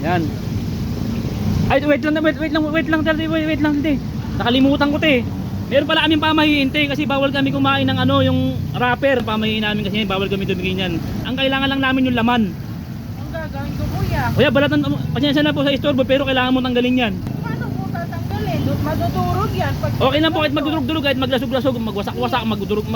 Yan. Ay, wait lang, wait lang, te. Nakalimutan ko, te. Meron pala kaming pamahiin, te, kasi bawal kami kumain ng ano, yung wrapper. Pamahiin namin kasi bawal kami tumingin yan. Ang kailangan lang namin yung laman. Ang gagawin ko, kuya? Kuya, balatan, pasensya na po sa istorbo, pero kailangan mo tanggalin yan. Paano po tatanggalin? Madudurog yan. Pag Okay lang po, kahit magdurog-durog, kahit maglasog-lasog, magwasak-wasak, magdurog,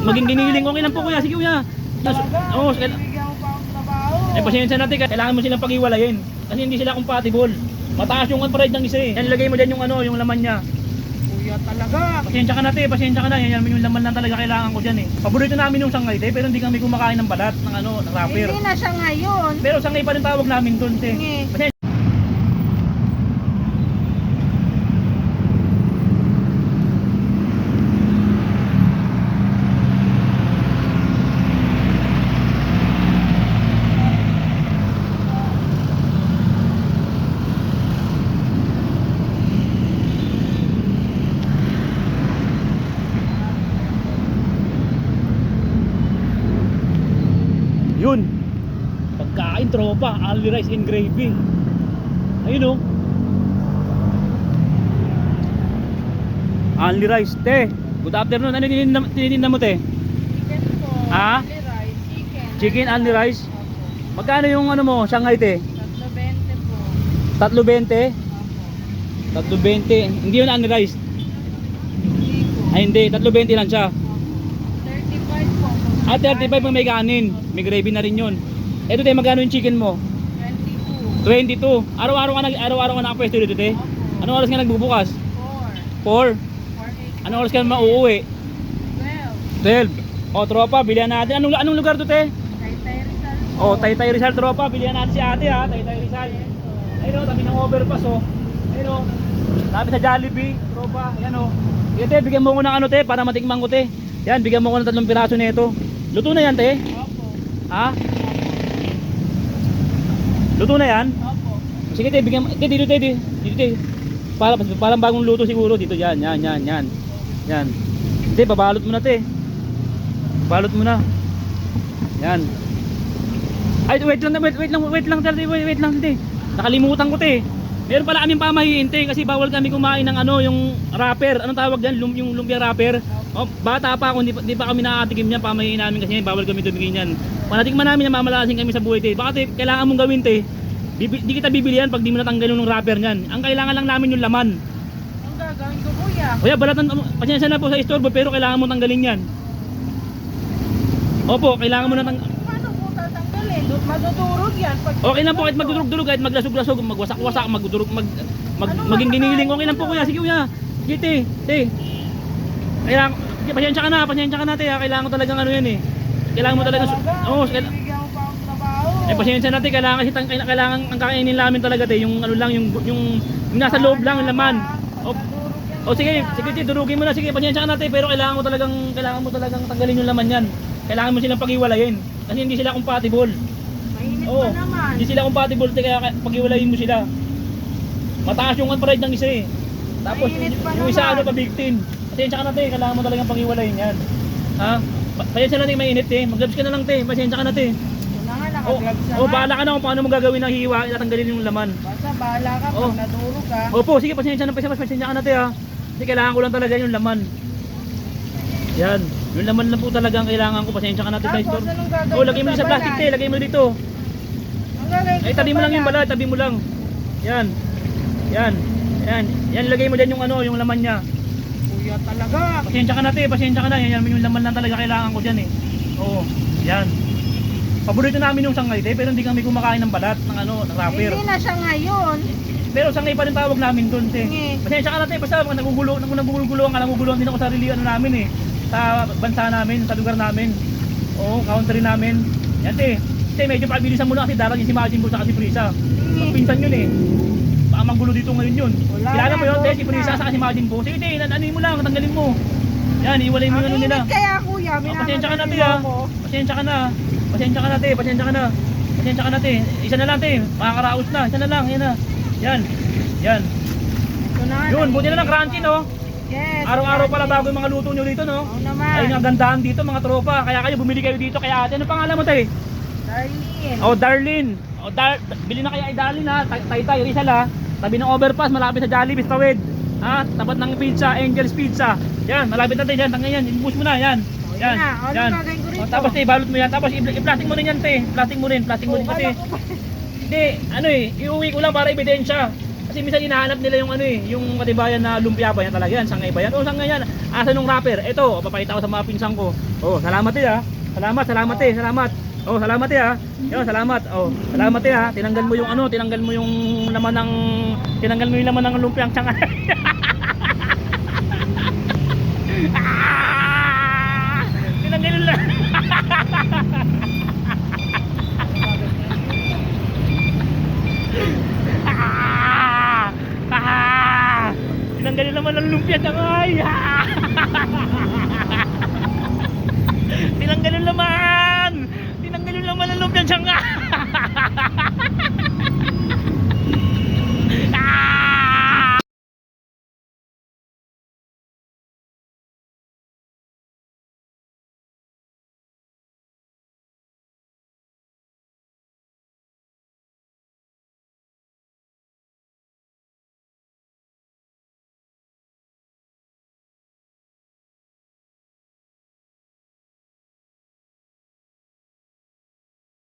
maging giniling. Okay lang po, kuya. Sige, kuya. talaga, Oo, bibigyan mo pa ang trabaho. eh, pasensya natin, kailangan mo silang pag-iwalayin. Kasi hindi sila compatible. Mataas yung pride ng isa eh. Yan, lagay mo dyan yung ano, yung laman niya. Kuya talaga. Pasensya ka na, te, pasensya ka na. Yan yung laman lang talaga kailangan ko dyan eh. Paborito namin yung sangay, te, pero hindi kami kumakain ng balat, ng ano, ng wrapper. Hindi na siya ngayon. Pero sangay pa rin tawag namin doon, te. Sige. Pasensya. Yun. Pagkain tropa, only rice and gravy. Ayun oh. Only rice, te. Good afternoon. Ano tinitinda mo, te? Chicken po. Ah? Only rice. Chicken. Chicken only rice? Opo. Magkano yung ano mo, Shanghai, te? 320 po. 320? Opo. 320. Hindi yun only rice. Hindi po. Ay hindi, 320 lang siya. Opo. 35 po. Ah, 35 pang may kanin. May gravy na rin yun. Eto, te, magkano yung chicken mo? 22. 22. Araw-araw ka nakapwesto dito, te? Opo. Anong oras ka nagbubukas? 4. 4. Anong oras ka mauuwi? 12. 12. O, tropa, bilihan natin. Anong lugar to, te? Taytay Rizal po. O, Taytay Rizal, tropa. Bilihan natin si ate, ha? Taytay Rizal. Ayun o, tabi ng overpass, o. Ayun o. Tabi sa Jollibee, tropa. Ayan o. Sige, te, bigyan mo ko ng ano, te, para matikman ko, te. Yan, bigyan mo ko ng 3 piraso nito. Luto na yan, te? Opo. Ha? Luto na yan? Opo. Sige, te, bigyan mo. Te, dito, te, dito, te. Parang bagong luto siguro dito. Yan. Yan. Te, babalot mo na, te. Balot mo na. Yan. Ay, wait lang, te. Nakalimutan ko, te. Meron pala kaming pamahiin, te, kasi bawal kami kumain ng ano, yung wrapper. Anong tawag diyan? Yung lumpia wrapper. Oh, bata pa ako, hindi pa kami nakatikim niyan, pamahiin namin kasi bawal kami tumingin niyan. Panatikman namin na mamalasin kami sa buhay, te. Baka, te, kailangan mong gawin, te. Di kita bibilihan pag di mo natanggal yung wrapper niyan. Ang kailangan lang namin yung laman. Ang gagawin ko, kuya? Kuya, balatan, pasensya na po sa istorbo, pero kailangan mo tanggalin yan. Opo, kailangan mo na Paano po tatanggalin? Madudurog yan. Pag okay lang po, kahit magdurog-durog, kahit maglasog-lasog, magwasak-wasak, maging giniling. Okay lang po, kuya. Sige, kuya. Sige, te. Kailangan, pasensya ka na, te. Kailangan ko talagang ano yan eh. Kailangan mo talagang, oo, bibigyan mo pa ang trabaho. eh, pasensya natin, kailangan kasi kailangan ang kakainin namin talaga, te, yung ano lang, yung nasa loob lang, yung laman. O sige, te, durugin mo na, sige, pasensya ka na, te, pero kailangan mo talagang tanggalin yung laman yan. Kailangan mo silang pag-iwalayin kasi hindi sila compatible. Mainit Oo, pa naman. hindi sila compatible, te, kaya pag-iwalayin mo sila. Mataas yung pride ng isa eh. Tapos Mainit pa yung isa naman. ano pa big tin. Pasensya ka na, te, kailangan mo talagang pag-iwalayin yan. Ha? Pasensya na, te, mainit, te. Mag-gloves ka na lang, te. Pasensya ka na, te. Ito na nga, Oh, nakagloves na oh, nga. bahala ka na kung paano mo gagawin ng hiwa, itatanggalin yung laman. Basta bahala ka Oh. pag nadurog ka. Opo, sige, pasensya ka na, te, ha. Kasi kailangan ko lang talaga yung laman. Yan. Yung laman lang po talaga ang kailangan ko. Pasensya ka na, te. Tapos, anong gagawin Oh, lagay mo ko sa plastic, te. Lagay mo dito. Ang gagawin ko Ay, sa tabi mo lang yung balat? balat, tabi mo lang. Yan. Yan, lagay mo dyan yung ano, yung laman niya. Kuya talaga. Pasensya ka na, te, pasensya ka na. Yan, yung laman lang talaga kailangan ko dyan eh. Oo, yan. Paborito namin yung sangay, te, pero hindi kami kumakain ng balat, ng ano, ng wrapper. Hindi na siya ngayon. Pero sangay pa rin tawag namin doon, te. Sige. Pasensya ka na, te, basta naguguluhan din ako sa sarili ano namin eh. Sa bansa namin, sa lugar namin. Oo, country namin. Yan, te. Te, medyo pabilisan mo na kasi darating si Majin Buu sa si Prisa. Magpinsan yun eh. Baka manggulo dito ngayon yun. Wala Kilala na, mo yun, te, doon si Prisa na. sa si Majin Buu. Sige, te, anuin mo lang, tanggalin mo. Yan, iwalay mo yung ano Ang nila. init kaya, kuya. Pasensya ka na, te, Minamadali ha. mo ako. Pasensya ka na. Pasensya ka na, te. Pasensya ka na, te. Isa na lang, te. Makakaraos na. Isa na lang, yan na. Yan. Ito na nga, Yun, buti na lang naiinit crunchy, pa. no? Yes. Araw-araw pala bago yung mga luto nyo dito, no? Oo naman. Ayun ang gandahan dito, mga tropa. Kaya kayo bumili kayo dito. Kaya ate, ano pangalan mo, te? Darlene. Oh, Darlene. O, bili na kaya idalin ha. Taytay, Rizal ha. Tabi ng overpass, malapit sa Jollibee, Tawid. Ha? Tapat ng pizza, Angel's Pizza. Yan, malapit natin yan. Tangan yan, inubos mo na yan. O, Yan, yun na. O, ano yan. gagawin ko rito? O, tapos balot mo yan. Tapos i-plastic mo rin yan, te. Plastic mo rin kasi. Hindi, ano eh, iuwi ko lang para ebidensya. Kasi minsan hinahanap nila yung ano eh, yung katibayan na lumpia ba yan talaga yan, sangay ba yan? O sangay yan, asa nung rapper? Ito, papakita ko sa mga pinsan ko. Oh, salamat eh ha. Salamat, salamat. Oh, salamat eh ha. Yo, salamat. Oh, salamat eh ha. Tinanggal mo yung ano, tinanggal mo yung laman ng lumpiang sangay. Ah! Tinanggal yung tinanggal naman ng lumpia sangay.